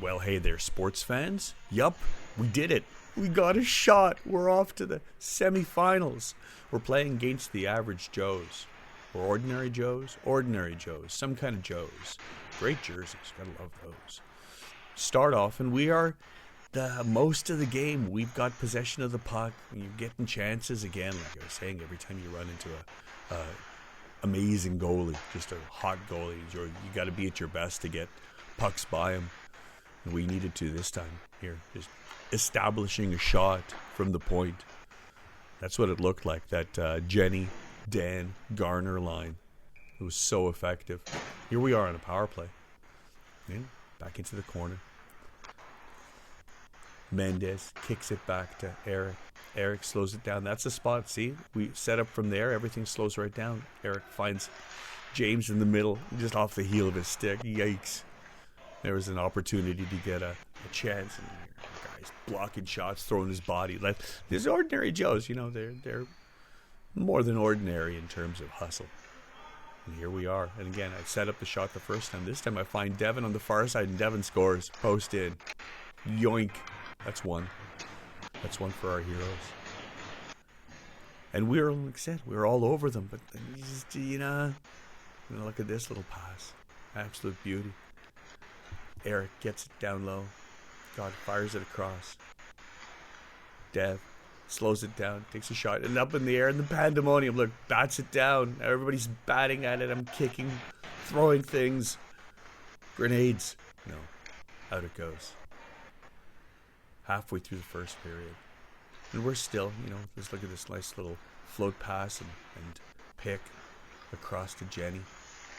Well, hey there, sports fans. Yup, we did it. We got a shot. We're off to the semifinals. We're playing against the average Joes. Or ordinary Joes? Ordinary Joes. Some kind of Joes. Great jerseys. Gotta love those. Start off, and we are the most of the game. We've got possession of the puck. You're getting chances again, like I was saying, every time you run into a amazing goalie, just a hot goalie. You got to be at your best to get pucks by him. And we needed to this time here, just establishing a shot from the point. That's what it looked like, that Jenny, Dan, Garner line. It was so effective. Here we are on a power play. And back into the corner. Mendez kicks it back to Eric. Eric slows it down. That's the spot. See, we set up from there. Everything slows right down. Eric finds James in the middle, just off the heel of his stick. Yikes. There was an opportunity to get a chance. And the guy's blocking shots, throwing his body. Like, these ordinary Joes, you know, they're more than ordinary in terms of hustle. And here we are. And again, I set up the shot the first time. This time I find Devin on the far side, and Devin scores. Post in. Yoink. That's one. That's one for our heroes. And we were, like I said, we were all over them. But then just, look at this little pass. Absolute beauty. Eric gets it down low. God fires it across. Dev slows it down, takes a shot, and up in the air in the pandemonium. Look, bats it down. Everybody's batting at it. I'm kicking, throwing things. Grenades. No. Out it goes. Halfway through the first period. And we're still, just look at this nice little float pass and pick across to Jenny.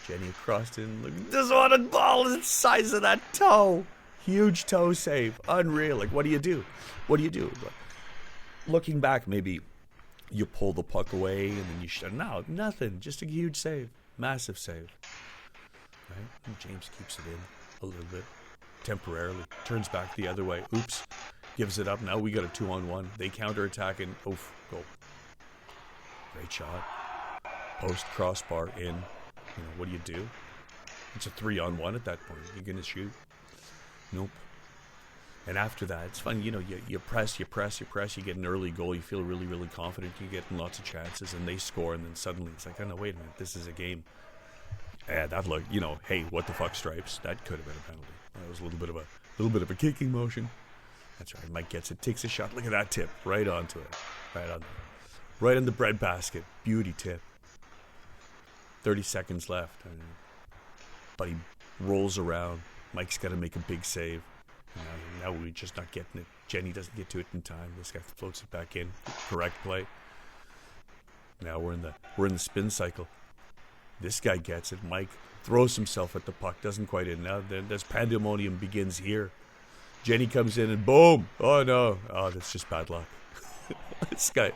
Jenny across to him. Look at this one, a ball is the size of that toe. Huge toe save. Unreal. Like, what do you do? What do you do? Looking back, maybe you pull the puck away and then you shut. No, nothing. Just a huge save. Massive save. Right? And James keeps it in a little bit. Temporarily. Turns back the other way. Oops. Gives it up. Now we got a 2-on-1. They counterattack and oof, goal. Great shot. Post crossbar in. What do you do? It's a 3-on-1 at that point. You're gonna shoot? Nope. And after that, it's fun. You press, you get an early goal. You feel really, really confident. You get lots of chances, and they score. And then suddenly it's like, oh no, wait a minute, this is a game. Yeah, that looked. Hey, what the fuck, Stripes? That could have been a penalty. That was a little bit of a kicking motion. That's right. Mike gets it, takes a shot. Look at that tip, right onto it, right on the bread basket. Beauty tip. 30 seconds left. But he rolls around. Mike's got to make a big save. Now we're just not getting it. Jenny doesn't get to it in time. This guy floats it back in. Correct play. Now we're in the spin cycle. This guy gets it. Mike throws himself at the puck. Doesn't quite in. Now this pandemonium begins here. Jenny comes in and boom. Oh no. Oh, that's just bad luck. This guy,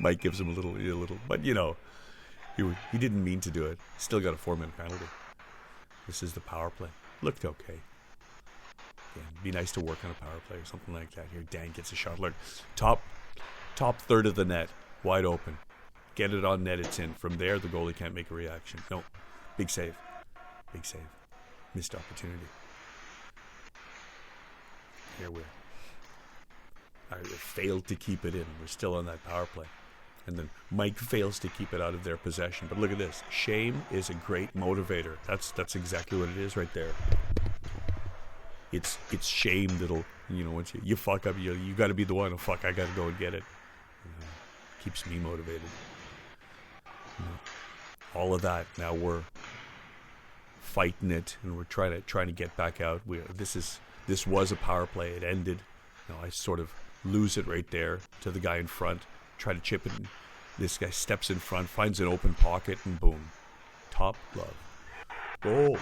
Mike gives him a little. But he didn't mean to do it. Still got a 4-minute penalty. This is the power play. Looked okay. Yeah, it'd be nice to work on a power play or something like that. Here, Dan gets a shot. Look, top third of the net, wide open. Get it on net, it's in. From there, the goalie can't make a reaction. No, big save. Missed opportunity. Here I failed to keep it in. We're still on that power play. And then Mike fails to keep it out of their possession. But look at this. Shame is a great motivator. That's exactly what it is right there. It's shame that'll, once you fuck up, you got to be the one. Oh, fuck, I got to go and get it. Keeps me motivated. All of that. Now we're fighting it, and we're trying to get back out. This was a power play. It ended. I sort of lose it right there to the guy in front. Try to chip it. This guy steps in front, finds an open pocket, and boom. Top glove. Goal.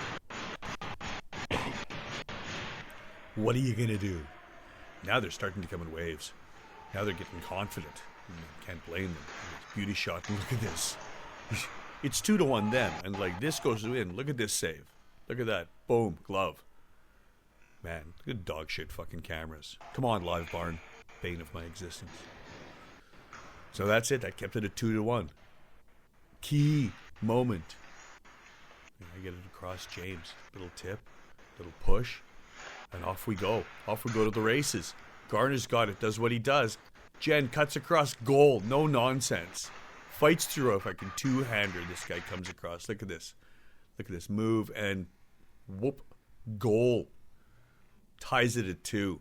What are you going to do? Now they're starting to come in waves. Now they're getting confident. Can't blame them. Beauty shot. And look at this. It's 2-1 them. And this goes in. Look at this save. Look at that. Boom. Glove. Man, good dog shit fucking cameras. Come on, Live Barn. Bane of my existence. So that's it. I kept it at 2-1. Key moment. I get it across James. Little tip. Little push. And off we go. Off we go to the races. Garner's got it. Does what he does. Jen cuts across. Goal. No nonsense. Fights through a fucking two-hander. This guy comes across. Look at this. Look at this move. And whoop. Goal. Ties it at 2.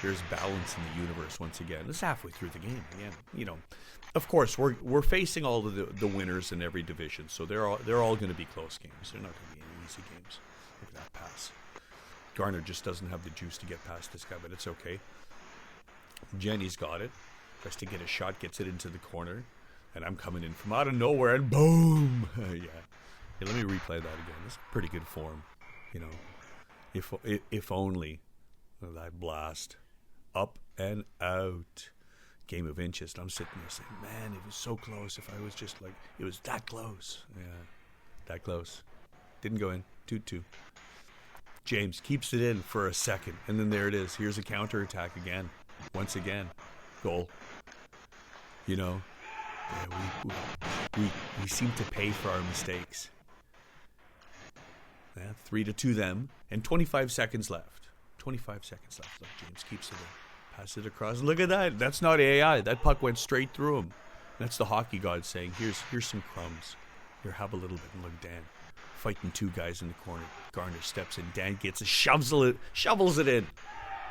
There's balance in the universe once again. It's halfway through the game again. You know, of course, we're facing all of the winners in every division, so they're all going to be close games. They're not going to be any easy games. Look at that pass. Garner just doesn't have the juice to get past this guy, but it's okay. Jenny's got it. Tries to get a shot, gets it into the corner, and I'm coming in from out of nowhere, and boom! Yeah. Hey, let me replay that again. This is pretty good form. You know, if only that blast. Up and out. Game of inches. And I'm sitting there saying, man, it was so close. If I was just like, it was that close. Yeah, that close. Didn't go in. 2-2. James keeps it in for a second. And then there it is. Here's a counterattack again. Once again. Goal. You know, yeah, we seem to pay for our mistakes. Yeah, 3-2 them. And 25 seconds left. 25 seconds left. Look, James keeps it in. Pass it across. Look at that. That's not AI. That puck went straight through him. That's the hockey god saying, here's some crumbs. Here, have a little bit. And look, Dan fighting 2 guys in the corner. Garner steps in. Dan gets it, shovels it in.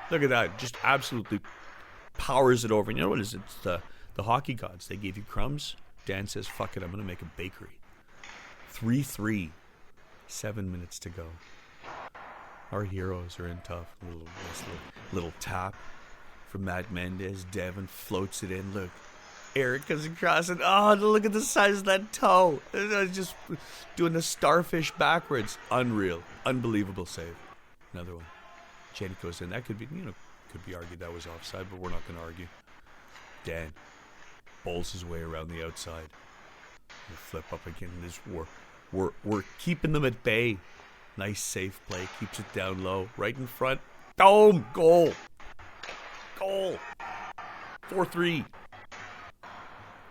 Look at that. Just absolutely powers it over. And you know what it is? It's the hockey gods. They gave you crumbs. Dan says, fuck it, I'm going to make a bakery. 3-3. 7 minutes to go. Our heroes are in tough. Little tap from Matt Mendez. Devin floats it in. Look, Eric comes across and look at the size of that toe. Just doing the starfish backwards. Unreal. Unbelievable save. Another one. Jenny goes in. That could be argued that was offside, but we're not going to argue. Dan bowls his way around the outside. We flip up again. We're keeping them at bay. Nice safe play. Keeps it down low. Right in front. Boom! Goal! 4-3.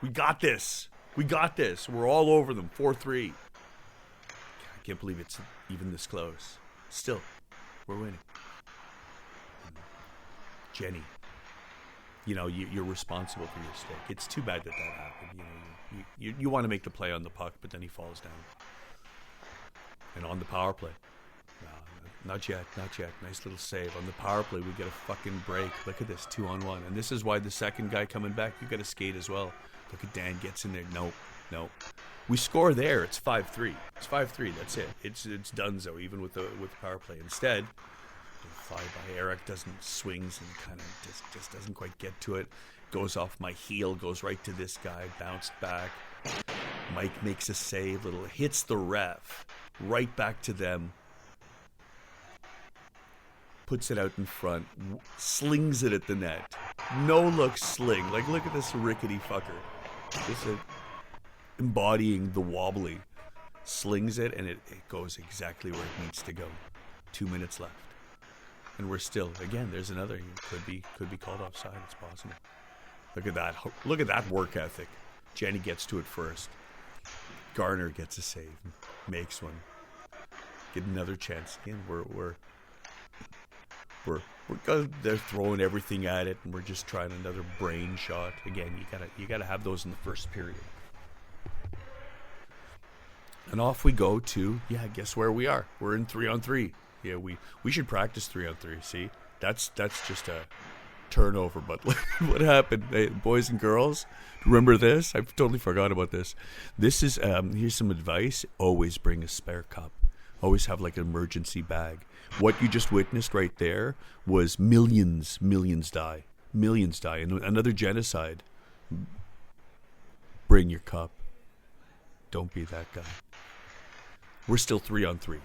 We got this. We're all over them. 4-3. I can't believe it's even this close. Still, we're winning. Jenny, you know, you're responsible for your mistake. It's too bad that happened. You know, you want to make the play on the puck, but then he falls down. And on the power play. Not yet. Nice little save. On the power play, we get a fucking break. Look at this, 2-on-1. And this is why the second guy coming back, you got to skate as well. Look at Dan gets in there. Nope. We score there. It's 5-3. It's 5-3. That's it. It's donezo, even with the power play. Instead, the fly by Eric swings and kind of just doesn't quite get to it. Goes off my heel, goes right to this guy, bounced back. Mike makes a save, hits the ref, right back to them. Puts it out in front, slings it at the net. No look sling. Like, look at this rickety fucker. This is embodying the wobbly. Slings it, and it goes exactly where it needs to go. 2 minutes left. And we're still, again, there's another. Could be called offside. It's possible. Look at that. Look at that work ethic. Jenny gets to it first. Garner gets a save. Makes one. Get another chance. Again, they're throwing everything at it, and we're just trying another brain shot. Again, you gotta have those in the first period. And off we go to, guess where we are? We're in 3-on-3. Yeah, we should practice 3-on-3. See, that's just a turnover. But what happened, hey, boys and girls? Remember this? I totally forgot about this. This is here's some advice: always bring a spare cup. Always have like an emergency bag. What you just witnessed right there was millions die. And another genocide. Bring your cup. Don't be that guy. We're still 3-on-3. Right?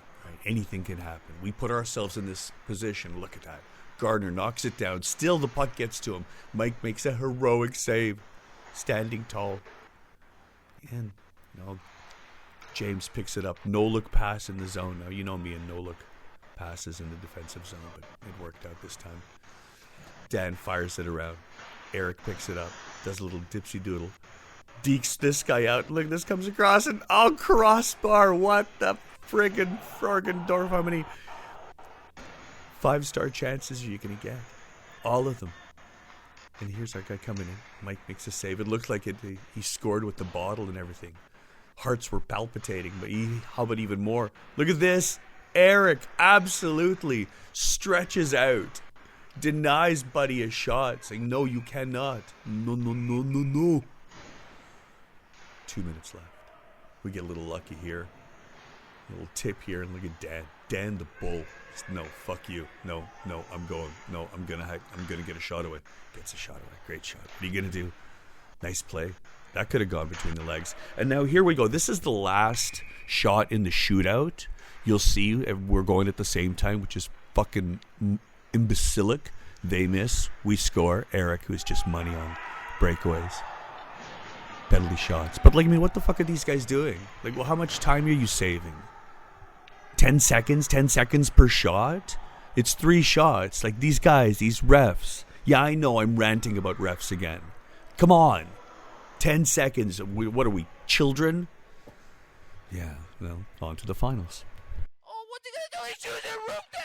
Anything can happen. We put ourselves in this position. Look at that. Gardner knocks it down. Still the puck gets to him. Mike makes a heroic save. Standing tall. And, James picks it up. No-look pass in the zone. Now, you know me and no-look passes in the defensive zone, but it worked out this time. Dan fires it around. Eric picks it up. Does a little dipsy-doodle. Dekes this guy out. Look, this comes across and crossbar. What the friggin' Dorf? How many 5-star chances you're going to get. All of them. And here's our guy coming in. Mike makes a save. It looked like he scored with the bottle and everything. Hearts were palpitating, but how about even more? Look at this. Eric absolutely stretches out. Denies Buddy a shot, saying, no, you cannot. No. 2 minutes left. We get a little lucky here. A little tip here, and look at Dan. Dan the bull. No, fuck you. No, I'm going. No, I'm gonna get a shot away. Gets a shot away. Great shot. What are you gonna do? Nice play. That could have gone between the legs. And now here we go. This is the last shot in the shootout. You'll see we're going at the same time, which is fucking imbecilic. They miss. We score. Eric, who's just money on breakaways. Penalty shots. But like, I mean, what the fuck are these guys doing? Like, well, how much time are you saving? 10 seconds? 10 seconds per shot? It's 3 shots. Like, these guys, these refs. Yeah, I know I'm ranting about refs again. Come on. 10 seconds. What are we, children? Yeah, well, on to the finals. Oh, what they gonna do? He's shooting their room down!